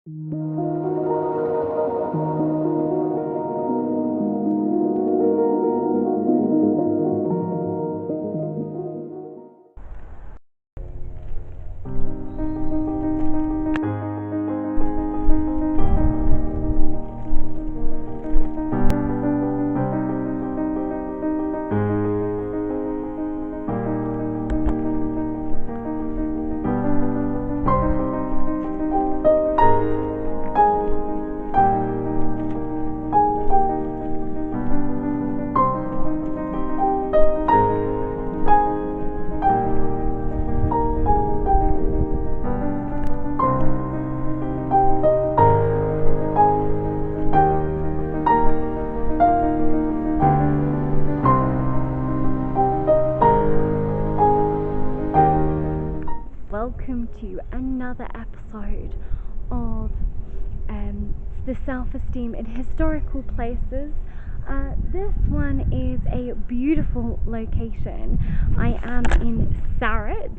Welcome to another episode of the Self Esteem in Historical Places. This one is a beautiful location. I am in Sarratt.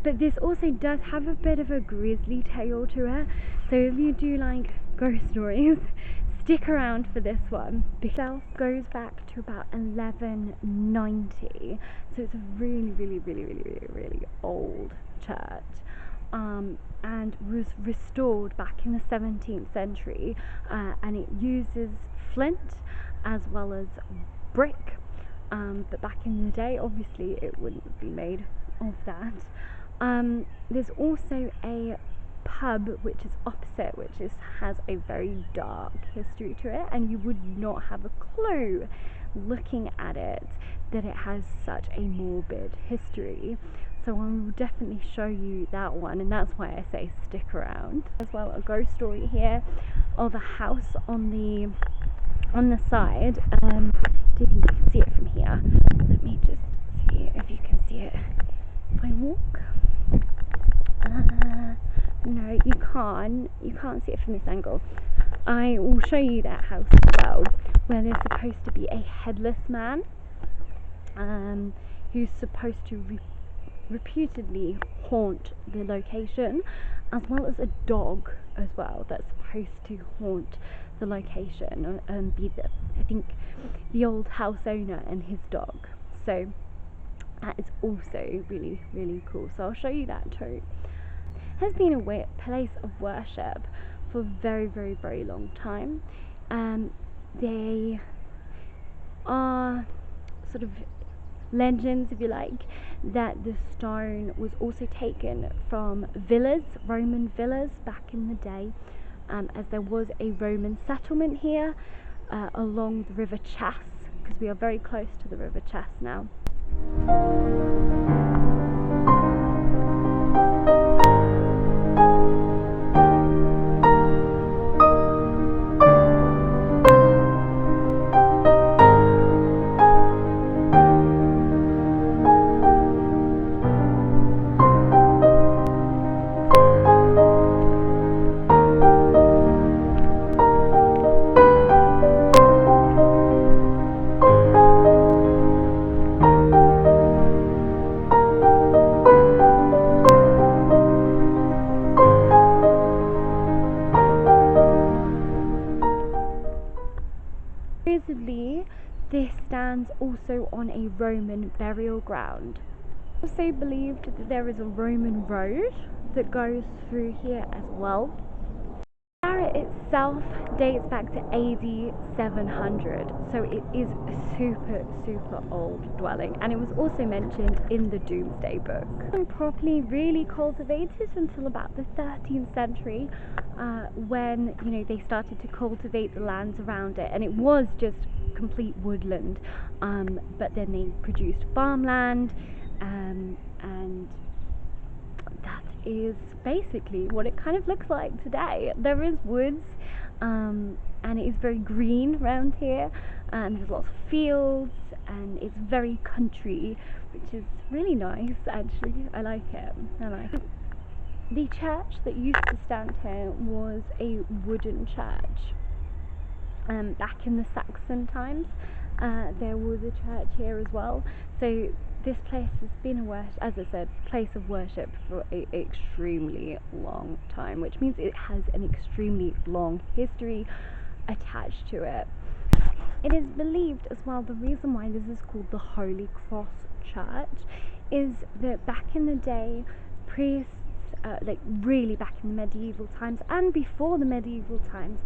But this also does have a bit of a grisly tale to it. So if you do like ghost stories, stick around for this one. Itself goes back to about 1190, so it's a really old church, and was restored back in the 17th century, and it uses flint as well as brick, but back in the day obviously it wouldn't be made of that. There's also a pub which is opposite, has a very dark history to it, and you would not have a clue looking at it that it has such a morbid history. So I will definitely show you that one, and that's why I say stick around. As well, a ghost story here of a house on the side. Do you think you can see it from here? Let me just see if you can see it if I walk. No, you can't see it from this angle. I will show you that house as well, where there's supposed to be a headless man, who's supposed to reputedly haunt the location, as well as a dog as well that's supposed to haunt the location and be I think the old house owner and his dog. So that is also really cool. So I'll show you that too. Has been a place of worship for a very long time. They are sort of legends, if you like, that the stone was also taken from villas, Roman villas back in the day, as there was a Roman settlement here along the River Chas, because we are very close to the River Chas now. Supposedly, this stands also on a Roman burial ground. It's also believed that there is a Roman road that goes through here as well. Sarratt itself dates back to AD 700, so it is a super old dwelling, and it was also mentioned in the Doomsday book. It wasn't properly really cultivated until about the 13th century, when they started to cultivate the lands around it, and it was just complete woodland, but then they produced farmland, and that is basically what it kind of looks like today. There is woods, and it is very green around here, and there's lots of fields, and it's very country, which is really nice actually. I like it. The church that used to stand here was a wooden church. Back in the Saxon times, there was a church here as well. So this place has been as I said, place of worship for an extremely long time, which means it has an extremely long history attached to it. It is believed as well, the reason why this is called the Holy Cross Church is that back in the day, priests, like really back in the medieval times and before the medieval times,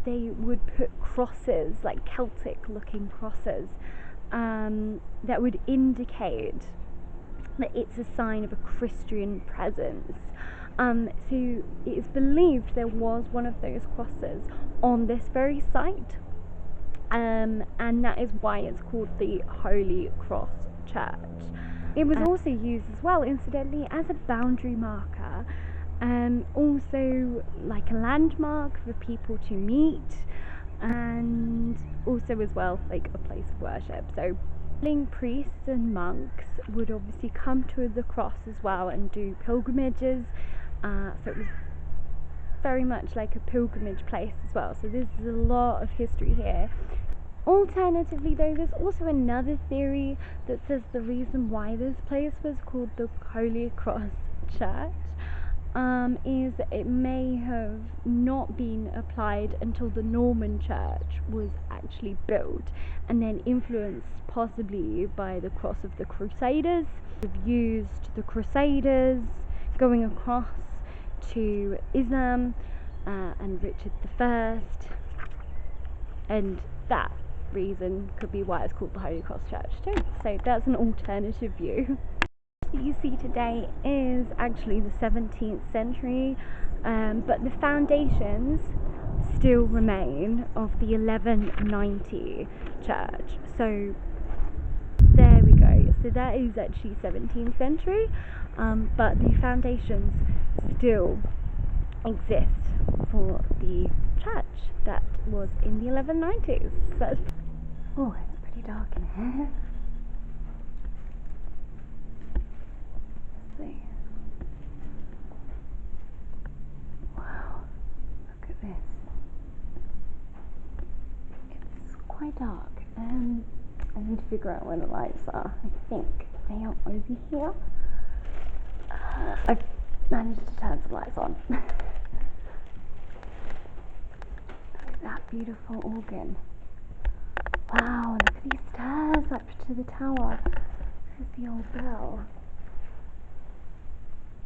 they would put crosses, like Celtic looking crosses, that would indicate that it's a sign of a Christian presence. So it is believed there was one of those crosses on this very site, and that is why it's called the Holy Cross Church. It was also used as well, incidentally, as a boundary marker, also like a landmark for people to meet, and also as well like a place of worship. So priests and monks would obviously come to the cross as well and do pilgrimages, so it was very much like a pilgrimage place as well. So there's a lot of history here. Alternatively though, there's also another theory that says the reason why this place was called the Holy Cross Church is that it may have not been applied until the Norman church was actually built, and then influenced possibly by the cross of the Crusaders. We've used the Crusaders going across to Islam and Richard I, and that reason could be why it's called the Holy Cross Church too. So that's an alternative view. What you see today is actually the 17th century, but the foundations still remain of the 1190 church. So there we go. So that is actually 17th century, but the foundations still exist for the church that was in the 1190s. So that's it's pretty dark in here. Let's see. Wow, look at this. It's quite dark. I need to figure out where the lights are. I think they are over here. I've managed to turn some lights on. Look at that beautiful organ. Wow, look at these stairs up to the tower. There's the old bell.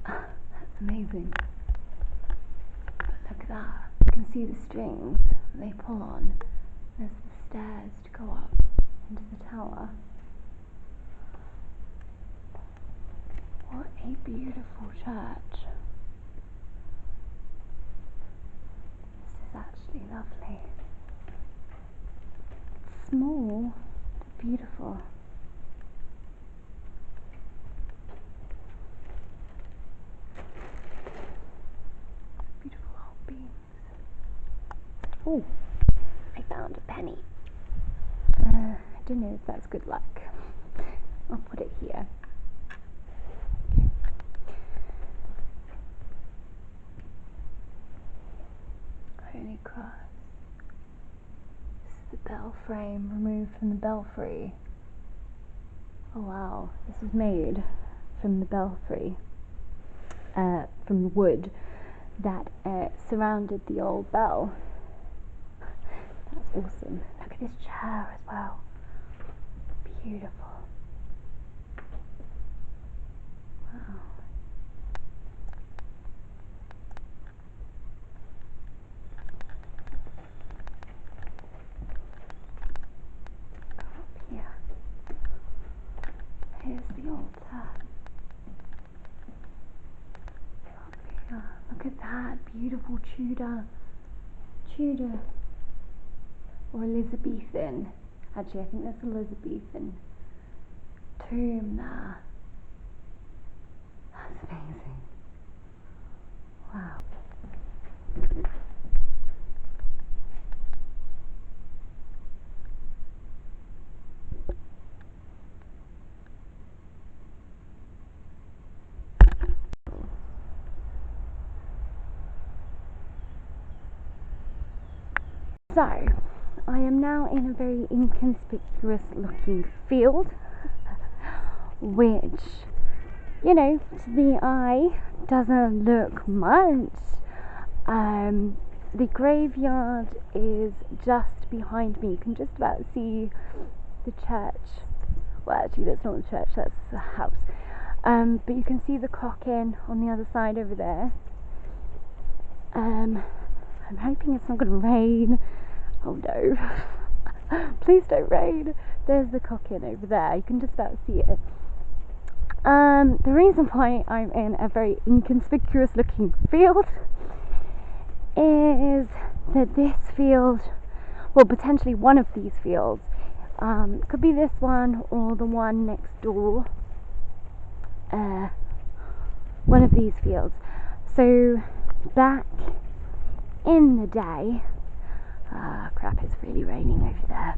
That's amazing. Look at that. You can see the strings they pull on. There's the stairs to go up into the tower. What a beautiful church. This is actually lovely. It's small, but beautiful. Beautiful old beams. Oh, I found a penny. I don't know if that's good luck. I'll put it here. Holy Cross. This is the bell frame removed from the belfry. Oh wow, this was made from the belfry, from the wood that surrounded the old bell. That's awesome. Look at this chair as well. Beautiful. Wow. Go up here. Here's the altar. Up here. Look at that beautiful Tudor or Elizabethan. Actually, I think that's Elizabethan tomb there. That's amazing. Wow. So, I am now in a very inconspicuous looking field. which, you know, to the eye doesn't look much. The graveyard is just behind me. You can just about see the church. Well, actually, that's not the church, that's the house. But you can see the cock-in on the other side over there. I'm hoping it's not going to rain. Oh no. Please don't rain. There's the cock-in over there. You can just about see it. The reason why I'm in a very inconspicuous looking field is that this field, well, potentially one of these fields, could be this one or the one next door, one of these fields. So back in the day, crap, it's really raining over there.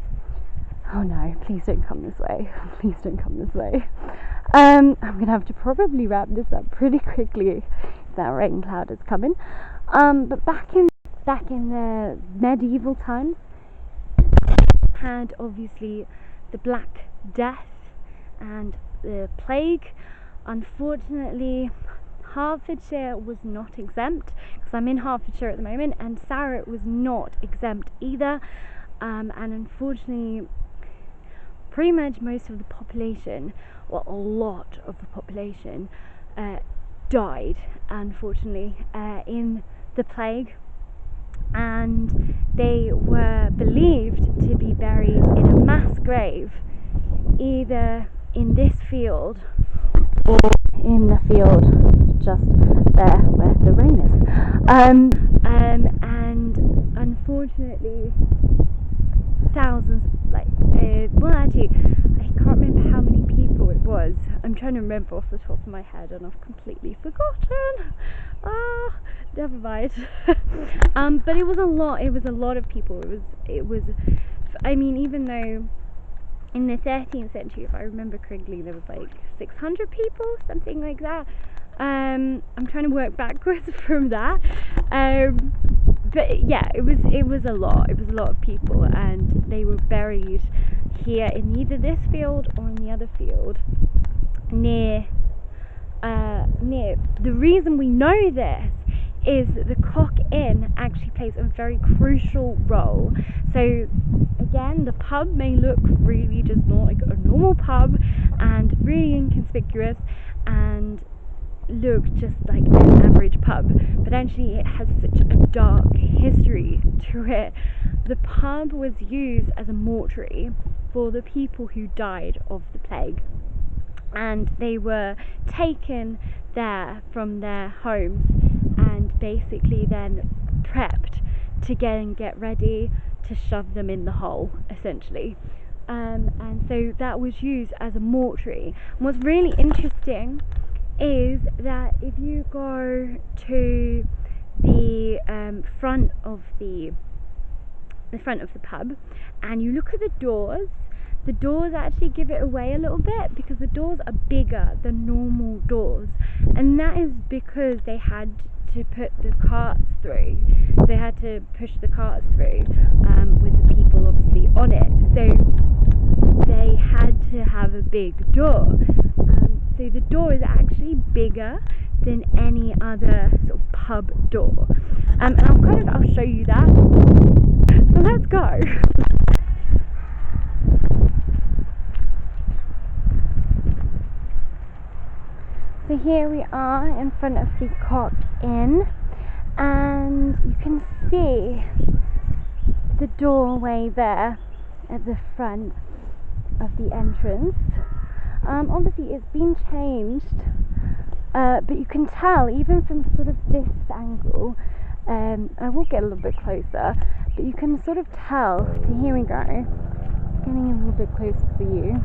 Oh no, please don't come this way. Please don't come this way. I'm gonna have to probably wrap this up pretty quickly if that rain cloud is coming. But back in the medieval times, had obviously the Black Death and the plague. Unfortunately, Hertfordshire was not exempt, because I'm in Hertfordshire at the moment, and Sarratt was not exempt either. And unfortunately, pretty much most of the population, well, a lot of the population, died, unfortunately, in the plague, and they were believed to be buried in a mass grave, either in this field or in the field just there where the rain is. And unfortunately, thousands, well, actually, I can't remember how many people it was. I'm trying to remember off the top of my head, and I've completely forgotten. Never mind. But it was a lot. It was a lot of people. It was. I mean, even though in the 13th century, if I remember correctly, there was like 600 people, something like that. I'm trying to work backwards from that. But yeah, it was a lot. It was a lot of people, and they were buried here in either this field or in the other field near. The reason we know this is that the cock-in actually plays a very crucial role. So again, the pub may look really just not like a normal pub and really inconspicuous and look just like an average pub, but actually it has such a dark history to it. The pub was used as a mortuary for the people who died of the plague, and they were taken there from their homes and basically then prepped to get ready to shove them in the hole, essentially. And so that was used as a mortuary. And what's really interesting is that if you go to the front of the pub and you look at the doors actually give it away a little bit, because the doors are bigger than normal doors, and that is because they had to put the carts through. They had to push the carts through with the people obviously on it, so they had to have a big door. So the door is actually bigger than any other sort of pub door, and I'll show you that. So let's go. So here we are in front of the cock-in, and you can see the doorway there at the front of the entrance. Obviously it's been changed, but you can tell even from sort of this angle, I will get a little bit closer, but you can sort of tell. So here we go, getting a little bit closer for you.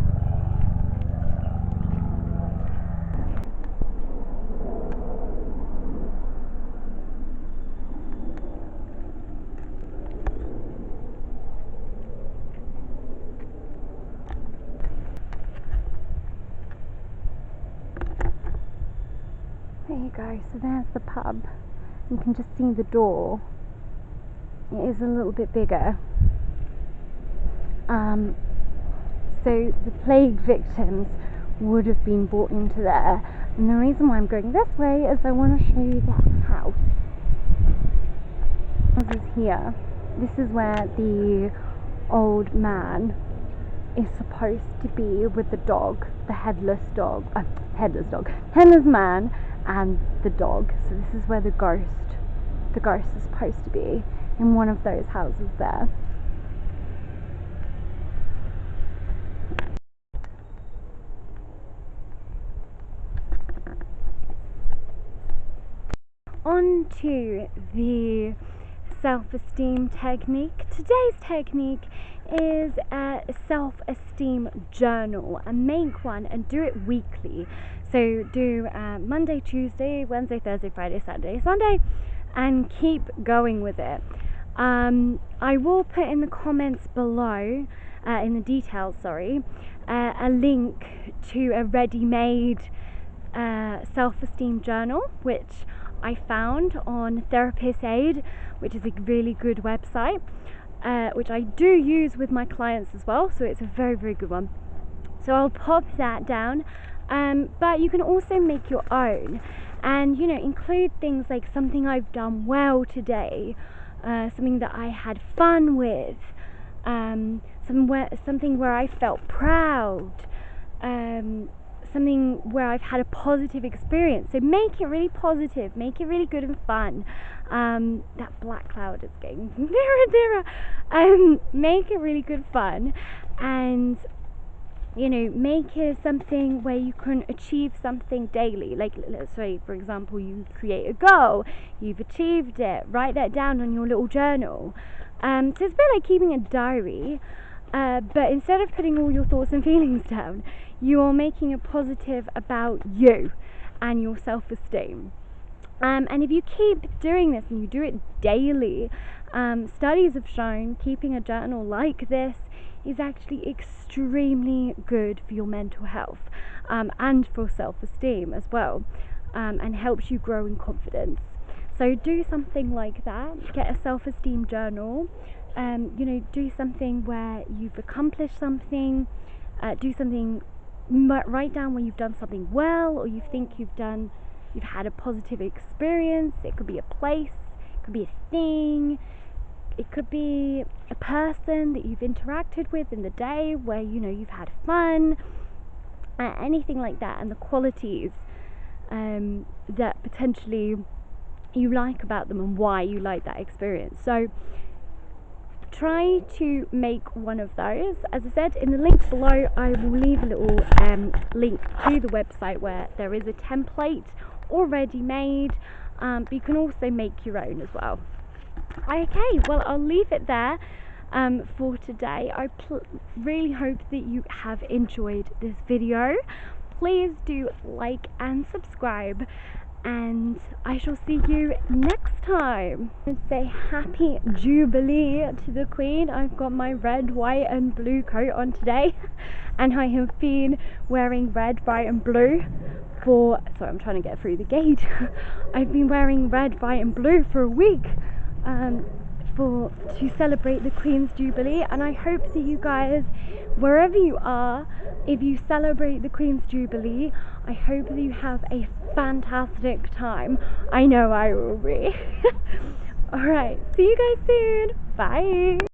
There you go, so there's the pub. You can just see the door. It is a little bit bigger. So the plague victims would have been brought into there. And the reason why I'm going this way is I want to show you that house. This is here. This is where the old man is supposed to be with the dog, the headless man and the dog. So this is where the ghost is supposed to be, in one of those houses there. On to the self-esteem technique. Today's technique is a self-esteem journal, and make one and do it weekly. So do Monday, Tuesday, Wednesday, Thursday, Friday, Saturday, Sunday, and keep going with it. I will put in the comments below, in the details, a link to a ready-made self-esteem journal, which I found on Therapist Aid, which is a really good website, which I do use with my clients as well, so it's a very, very good one. So I'll pop that down, but you can also make your own, and include things like something I've done well today, something that I had fun with, something where I felt proud, something where I've had a positive experience. So make it really positive, make it really good and fun. That black cloud is getting nearer and nearer. Make it really good fun, and make it something where you can achieve something daily. Like, let's say for example you create a goal, you've achieved it, write that down on your little journal. So it's a bit like keeping a diary, but instead of putting all your thoughts and feelings down, you are making it positive about you and your self-esteem. And if you keep doing this and you do it daily, studies have shown keeping a journal like this is actually extremely good for your mental health, and for self-esteem as well, and helps you grow in confidence. So do something like that, get a self-esteem journal, do something where you've accomplished something, write down when you've done something well, or you think you've had a positive experience. It could be a place, it could be a thing, it could be a person that you've interacted with in the day where you've had fun, anything like that, and the qualities that potentially you like about them and why you like that experience. So try to make one of those. As I said, in the links below I will leave a little link to the website where there is a template already made, but you can also make your own as well. Okay, well I'll leave it there for today. I really hope that you have enjoyed this video. Please do like and subscribe, and I shall see you next time. And say happy Jubilee to the Queen. I've got my red, white and blue coat on today, and I have been wearing red, white and blue sorry, I'm trying to get through the gate. I've been wearing red, white and blue for a week to celebrate the Queen's Jubilee, and I hope that you guys, wherever you are, if you celebrate the Queen's Jubilee, I hope that you have a fantastic time. I know I will be. Alright, see you guys soon. Bye.